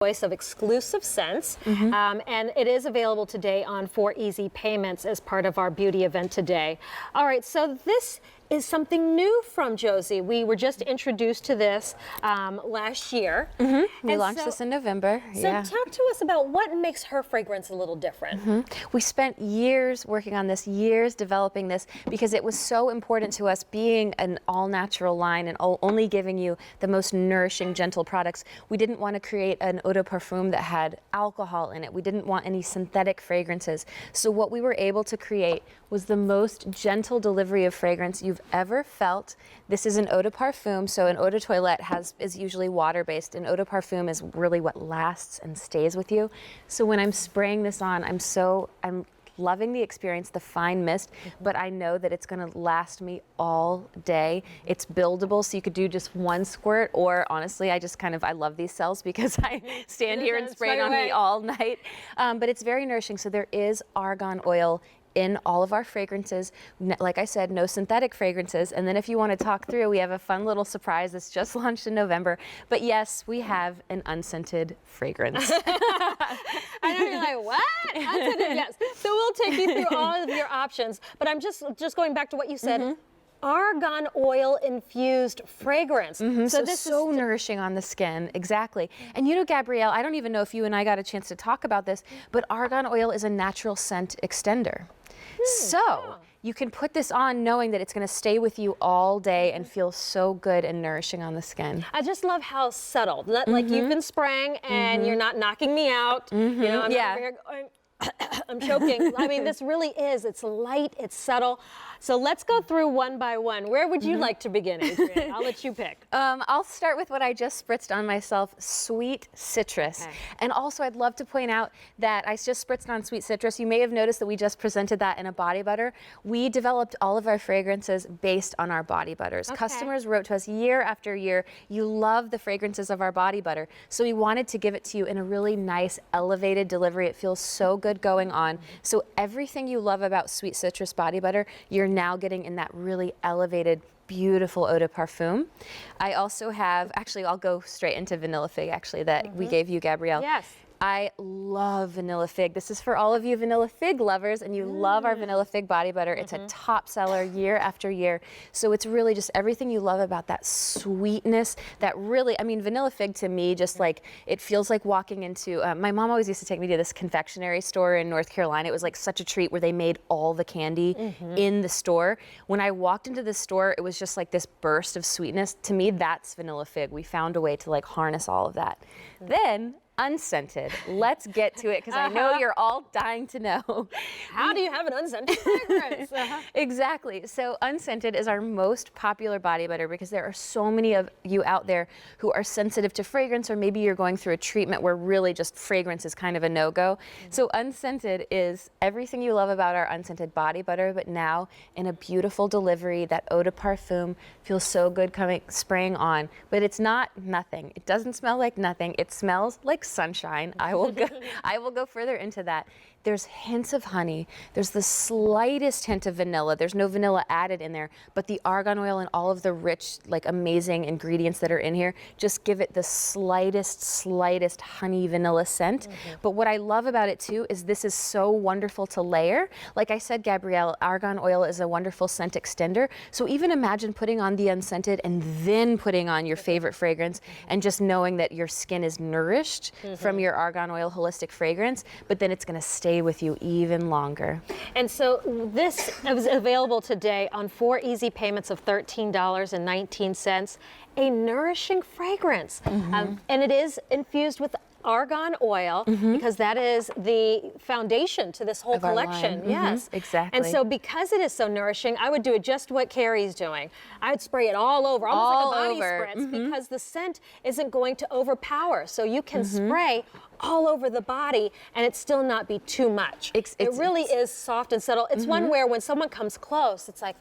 choice of exclusive scents, and it is available today on 4 easy payments as part of our beauty event today. All right, so this is something new from Josie. We were just introduced to this last year. We launched this in November. So talk to us about what makes her fragrance a little different. We spent years working on this, years developing this, because it was so important to us, being an all-natural line and only giving you the most nourishing, gentle products. We didn't want to create an eau de parfum that had alcohol in it. We didn't want any synthetic fragrances. So what we were able to create was the most gentle delivery of fragrance you've ever felt. This is an eau de parfum, so an eau de toilette is usually water-based. An eau de parfum is really what lasts and stays with you. So when I'm spraying this on, I'm loving the experience, the fine mist, but I know that it's gonna last me all day. It's buildable, so you could do just one squirt, or honestly, I love these cells because I stand here and spray it on me all night. But it's very nourishing. So there is argan oil in all of our fragrances. Like I said, no synthetic fragrances. And then if you want to talk through, we have a fun little surprise that's just launched in November. But yes, we have an unscented fragrance. I know, you're like, what? Unscented, yes. So we'll take you through all of your options. But I'm just going back to what you said. Argan oil infused fragrance. So this is so nourishing on the skin. Exactly. And you know, Gabrielle, I don't even know if you and I got a chance to talk about this, but argan oil is a natural scent extender. So you can put this on knowing that it's going to stay with you all day and feel so good and nourishing on the skin. I just love how subtle. Like you've been spraying and you're not knocking me out. You know, I'm over here going, I'm choking. I mean, this really is. It's light, it's subtle. So let's go through one by one. Where would you like to begin, Adrienne? I'll let you pick. I'll start with what I just spritzed on myself, sweet citrus. Okay. And also I'd love to point out that I just spritzed on sweet citrus. You may have noticed that we just presented that in a body butter. We developed all of our fragrances based on our body butters. Okay. Customers wrote to us year after year, you love the fragrances of our body butter. So we wanted to give it to you in a really nice, elevated delivery. It feels so good going on. So everything you love about sweet citrus body butter, you're now getting in that really elevated, beautiful eau de parfum. I also have, actually I'll go straight into vanilla fig actually that we gave you, Gabrielle. Yes. I love vanilla fig. This is for all of you vanilla fig lovers, and you love our vanilla fig body butter. It's a top seller year after year. So it's really just everything you love about that sweetness, that really, I mean, vanilla fig to me, just like, it feels like walking into, my mom always used to take me to this confectionery store in North Carolina. It was like such a treat where they made all the candy in the store. When I walked into the store, it was just like this burst of sweetness. To me, that's vanilla fig. We found a way to like harness all of that. Then, unscented. Let's get to it because I know you're all dying to know. How do you have an unscented fragrance? Exactly. So unscented is our most popular body butter because there are so many of you out there who are sensitive to fragrance, or maybe you're going through a treatment where really just fragrance is kind of a no-go. So unscented is everything you love about our unscented body butter, but now in a beautiful delivery. That eau de parfum feels so good spraying on, but it's not nothing. It doesn't smell like nothing. It smells like sunshine. I will go further into that. There's hints of honey. There's the slightest hint of vanilla. There's no vanilla added in there, but the argan oil and all of the rich, like amazing ingredients that are in here just give it the slightest honey vanilla scent. But what I love about it too is this is so wonderful to layer. Like I said, Gabrielle, argan oil is a wonderful scent extender. So even imagine putting on the unscented and then putting on your favorite fragrance and just knowing that your skin is nourished from your argan oil holistic fragrance, but then it's going to stay with you even longer. And so this is available today on 4 easy payments of $13.19. A nourishing fragrance. And it is infused with argan oil because that is the foundation to this whole collection. Yes, exactly. And so because it is so nourishing, I would do it just what Carrie's doing. I would spray it all over, almost like a body spritz, because the scent isn't going to overpower. So you can spray all over the body and it still not be too much. It really is soft and subtle. It's one where when someone comes close, it's like,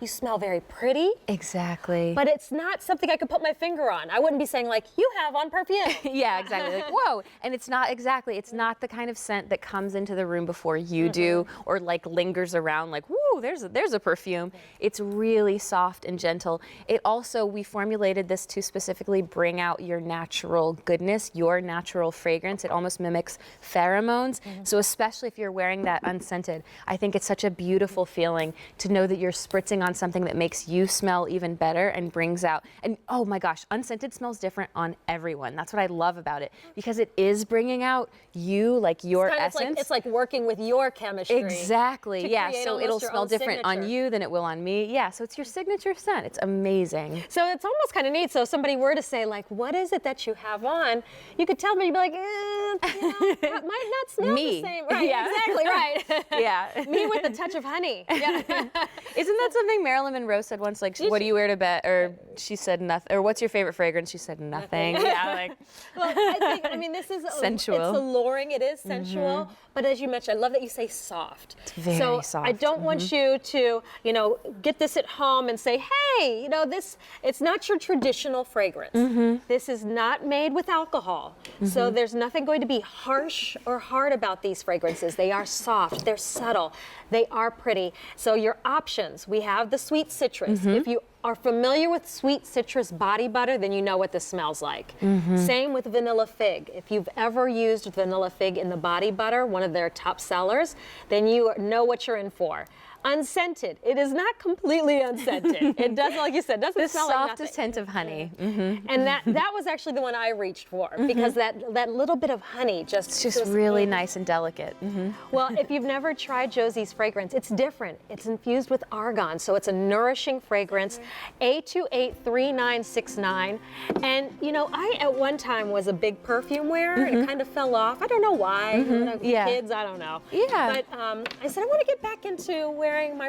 you smell very pretty. Exactly. But it's not something I could put my finger on. I wouldn't be saying like, you have on perfume. Yeah, exactly. Like, whoa. And it's not it's not the kind of scent that comes into the room before you do, or like lingers around like, woo, ooh, there's a perfume. It's really soft and gentle. It also, we formulated this to specifically bring out your natural goodness, your natural fragrance. It almost mimics pheromones. So especially if you're wearing that unscented, I think it's such a beautiful feeling to know that you're spritzing on something that makes you smell even better and brings out, and oh my gosh, unscented smells different on everyone. That's what I love about it, because it is bringing out you, like your essence. It's like working with your chemistry. Exactly, yeah. So it'll smell different on signature. you than it will on me. Yeah, so it's your signature scent. It's amazing. So it's almost kind of neat. So if somebody were to say, like, what is it that you have on? You could tell them, you'd be like, that might not smell Me. the same. Right, Yeah. exactly, right. Yeah. Me with a touch of honey. Yeah. Isn't that something Marilyn Monroe said once? Like, what do you wear to bed? Or she said nothing. Or what's your favorite fragrance? She said nothing. Yeah, like. Well, I mean, this is sensual. It's alluring. It is sensual. But as you mentioned, I love that you say soft. It's very so soft. I don't want you to, get this at home and say, hey, it's not your traditional fragrance. This is not made with alcohol. So there's nothing going to be harsh or hard about these fragrances. They are soft. They're subtle. They are pretty. So your options, we have the sweet citrus. If you are familiar with sweet citrus body butter, then you know what this smells like. Same with vanilla fig. If you've ever used vanilla fig in the body butter, one of their top sellers, then you know what you're in for. Unscented. It is not completely unscented. It does, like you said, doesn't The smell like nothing. softest hint of honey. And that was actually the one I reached for, because that little bit of honey It's just really nice and delicate. Well, if you've never tried Josie's fragrance, it's different. It's infused with argan, so it's a nourishing fragrance. A283969. And I at one time was a big perfume wearer, and it kind of fell off. I don't know why. Yeah. Kids, I don't know. Yeah. But I said I want to get back into wearing my